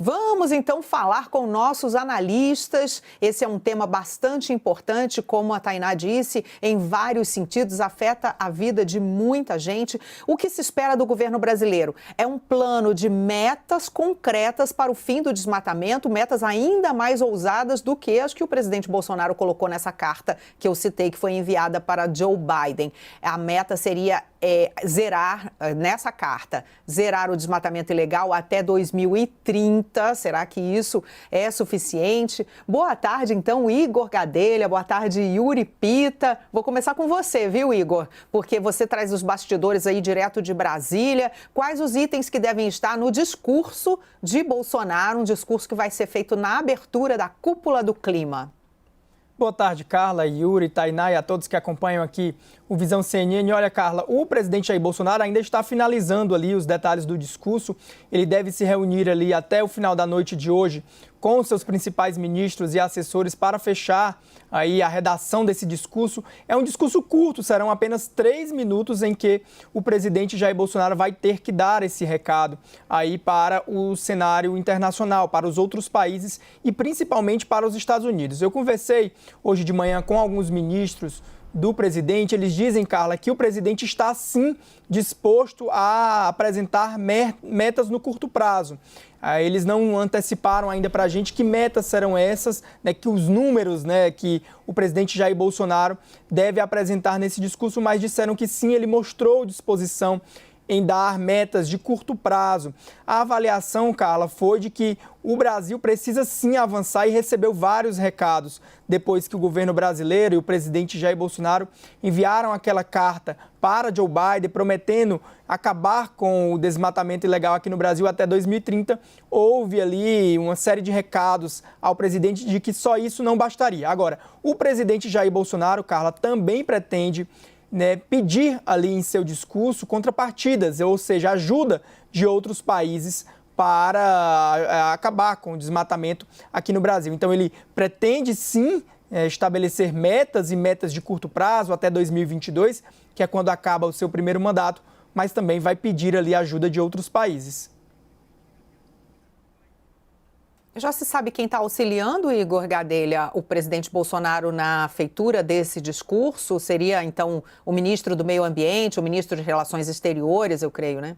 Vamos então falar com nossos analistas. Esse é um tema bastante importante, como a Tainá disse, em vários sentidos, afeta a vida de muita gente. O que se espera do governo brasileiro? É um plano de metas concretas para o fim do desmatamento, metas ainda mais ousadas do que as que o presidente Bolsonaro colocou nessa carta que eu citei, que foi enviada para Joe Biden. A meta seria zerar, nessa carta, zerar o desmatamento ilegal até 2030. Será que isso é suficiente? Boa tarde, então, Igor Gadelha. Boa tarde, Yuri Pita. Vou começar com você, viu, Igor? Porque você traz os bastidores aí direto de Brasília. Quais os itens que devem estar no discurso de Bolsonaro, um discurso que vai ser feito na abertura da Cúpula do Clima? Boa tarde, Carla, Yuri, Tainá e a todos que acompanham aqui o Visão CNN. Olha, Carla, o presidente Jair Bolsonaro ainda está finalizando ali os detalhes do discurso. Ele deve se reunir ali até o final da noite de hoje com os seus principais ministros e assessores para fechar aí a redação desse discurso. É um discurso curto, serão apenas 3 minutos em que o presidente Jair Bolsonaro vai ter que dar esse recado aí para o cenário internacional, para os outros países e principalmente para os Estados Unidos. Eu conversei hoje de manhã com alguns ministros do presidente. Eles dizem, Carla, que o presidente está sim disposto a apresentar metas no curto prazo. Eles não anteciparam ainda para a gente que metas serão essas, né, que os números, né, que o presidente Jair Bolsonaro deve apresentar nesse discurso, mas disseram que sim, ele mostrou disposição em dar metas de curto prazo. A avaliação, Carla, foi de que o Brasil precisa sim avançar e recebeu vários recados depois que o governo brasileiro e o presidente Jair Bolsonaro enviaram aquela carta para Joe Biden prometendo acabar com o desmatamento ilegal aqui no Brasil até 2030. Houve ali uma série de recados ao presidente de que só isso não bastaria. Agora, o presidente Jair Bolsonaro, Carla, também pretende pedir ali em seu discurso contrapartidas, ou seja, ajuda de outros países para acabar com o desmatamento aqui no Brasil. Então, ele pretende sim estabelecer metas e metas de curto prazo até 2022, que é quando acaba o seu primeiro mandato, mas também vai pedir ali ajuda de outros países. Já se sabe quem está auxiliando, Igor Gadelha, o presidente Bolsonaro na feitura desse discurso? Seria, então, o ministro do Meio Ambiente, o ministro de Relações Exteriores, eu creio, né?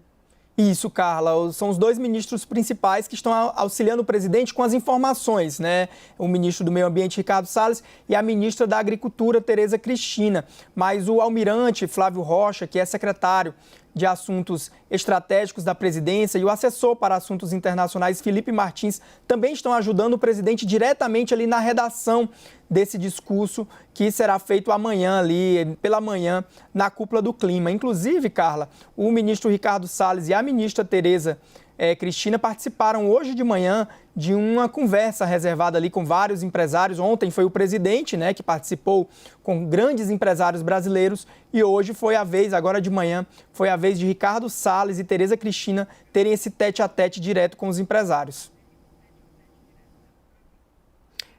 Isso, Carla. São os dois ministros principais que estão auxiliando o presidente com as informações, né? O ministro do Meio Ambiente, Ricardo Salles, e a ministra da Agricultura, Tereza Cristina. Mas o almirante Flávio Rocha, que é secretário de Assuntos Estratégicos da Presidência, e o assessor para assuntos internacionais, Felipe Martins, também estão ajudando o presidente diretamente ali na redação desse discurso que será feito amanhã ali, pela manhã, na Cúpula do Clima. Inclusive, Carla, o ministro Ricardo Salles e a ministra Tereza Cristina participaram hoje de manhã de uma conversa reservada ali com vários empresários. Ontem foi o presidente, né, que participou com grandes empresários brasileiros e hoje foi a vez, agora de manhã, foi a vez de Ricardo Salles e Tereza Cristina terem esse tete-a-tete direto com os empresários.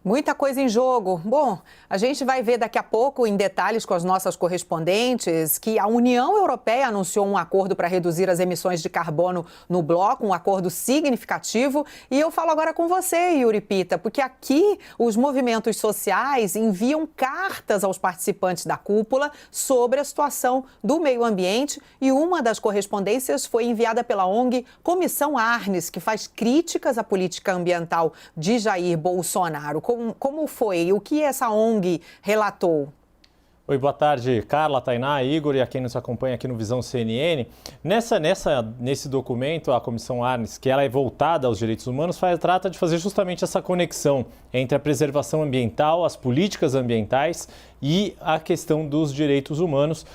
Muita coisa em jogo. Bom, a gente vai ver daqui a pouco em detalhes com as nossas correspondentes que a União Europeia anunciou um acordo para reduzir as emissões de carbono no bloco, um acordo significativo. E eu falo agora com você, Yuri Pita, porque aqui os movimentos sociais enviam cartas aos participantes da cúpula sobre a situação do meio ambiente e uma das correspondências foi enviada pela ONG Comissão Arnes, que faz críticas à política ambiental de Jair Bolsonaro. Como foi? O que essa ONG relatou? Oi, boa tarde, Carla, Tainá, Igor e a quem nos acompanha aqui no Visão CNN. Nesse documento, a Comissão Arnes, que ela é voltada aos direitos humanos, trata de fazer justamente essa conexão entre a preservação ambiental, as políticas ambientais e a questão dos direitos humanos,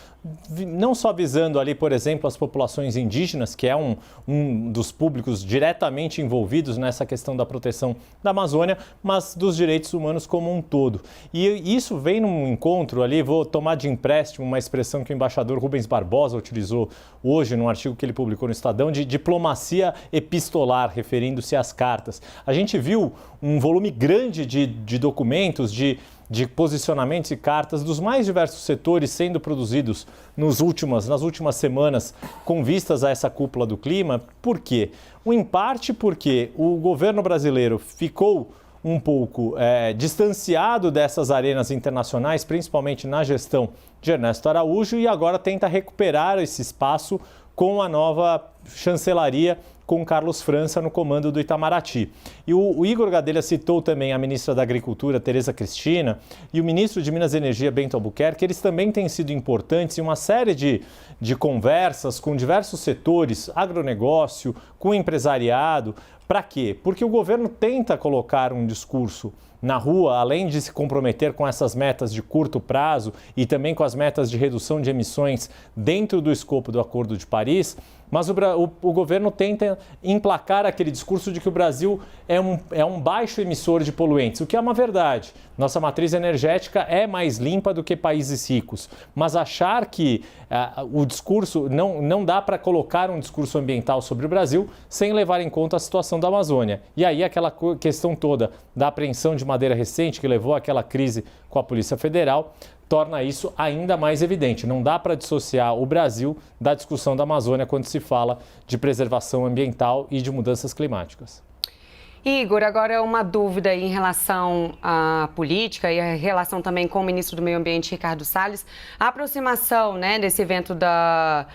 não só visando ali, por exemplo, as populações indígenas, que é um dos públicos diretamente envolvidos nessa questão da proteção da Amazônia, mas dos direitos humanos como um todo. E isso vem num encontro ali, vou tomar de empréstimo uma expressão que o embaixador Rubens Barbosa utilizou hoje num artigo que ele publicou no Estadão, de diplomacia epistolar, referindo-se às cartas. A gente viu um volume grande de documentos, de de posicionamentos e cartas dos mais diversos setores sendo produzidos nas últimas semanas com vistas a essa cúpula do clima. Por quê? Em parte porque o governo brasileiro ficou um pouco distanciado dessas arenas internacionais, principalmente na gestão de Ernesto Araújo, e agora tenta recuperar esse espaço com a nova chancelaria, com Carlos França no comando do Itamaraty. E o Igor Gadelha citou também a ministra da Agricultura, Tereza Cristina, e o ministro de Minas e Energia, Bento Albuquerque. Eles também têm sido importantes em uma série de conversas com diversos setores, agronegócio, com o empresariado. Para quê? Porque o governo tenta colocar um discurso na rua, além de se comprometer com essas metas de curto prazo e também com as metas de redução de emissões dentro do escopo do Acordo de Paris, mas o governo tenta emplacar aquele discurso de que o Brasil é um baixo emissor de poluentes, o que é uma verdade. Nossa matriz energética é mais limpa do que países ricos, mas achar que o discurso, não dá para colocar um discurso ambiental sobre o Brasil sem levar em conta a situação da Amazônia. E aí aquela questão toda da apreensão de madeira recente que levou àquela crise com a Polícia Federal torna isso ainda mais evidente. Não dá para dissociar o Brasil da discussão da Amazônia quando se fala de preservação ambiental e de mudanças climáticas. Igor, agora uma dúvida em relação à política e a relação também com o ministro do Meio Ambiente, Ricardo Salles. A aproximação desse evento da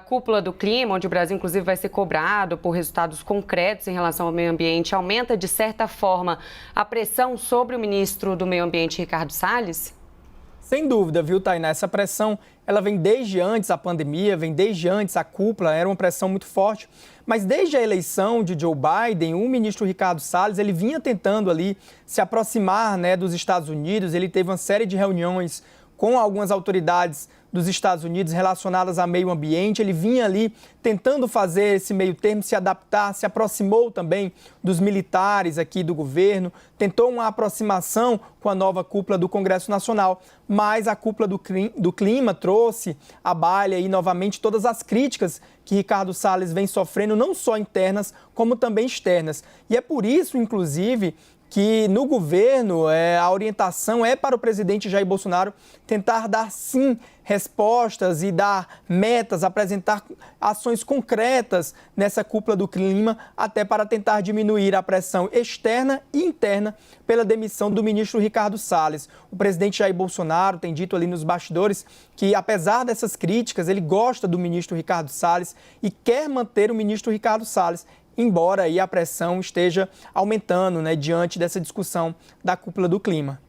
cúpula do clima, onde o Brasil inclusive vai ser cobrado por resultados concretos em relação ao meio ambiente, aumenta de certa forma a pressão sobre o ministro do Meio Ambiente, Ricardo Salles? Sem dúvida, viu, Tainá? Essa pressão, ela vem desde antes da pandemia, vem desde antes a cúpula, era uma pressão muito forte. Mas desde a eleição de Joe Biden, o ministro Ricardo Salles, ele vinha tentando ali se aproximar, dos Estados Unidos. Ele teve uma série de reuniões com algumas autoridades dos Estados Unidos relacionadas a meio ambiente. Ele vinha ali tentando fazer esse meio termo, se adaptar, se aproximou também dos militares aqui do governo, tentou uma aproximação com a nova cúpula do Congresso Nacional, mas a cúpula do clima trouxe à baila aí novamente todas as críticas que Ricardo Salles vem sofrendo, não só internas, como também externas. E é por isso, inclusive, que no governo a orientação é para o presidente Jair Bolsonaro tentar dar sim respostas e dar metas, apresentar ações concretas nessa cúpula do clima, até para tentar diminuir a pressão externa e interna pela demissão do ministro Ricardo Salles. O presidente Jair Bolsonaro tem dito ali nos bastidores que, apesar dessas críticas, ele gosta do ministro Ricardo Salles e quer manter o ministro Ricardo Salles, embora aí a pressão esteja aumentando, diante dessa discussão da cúpula do clima.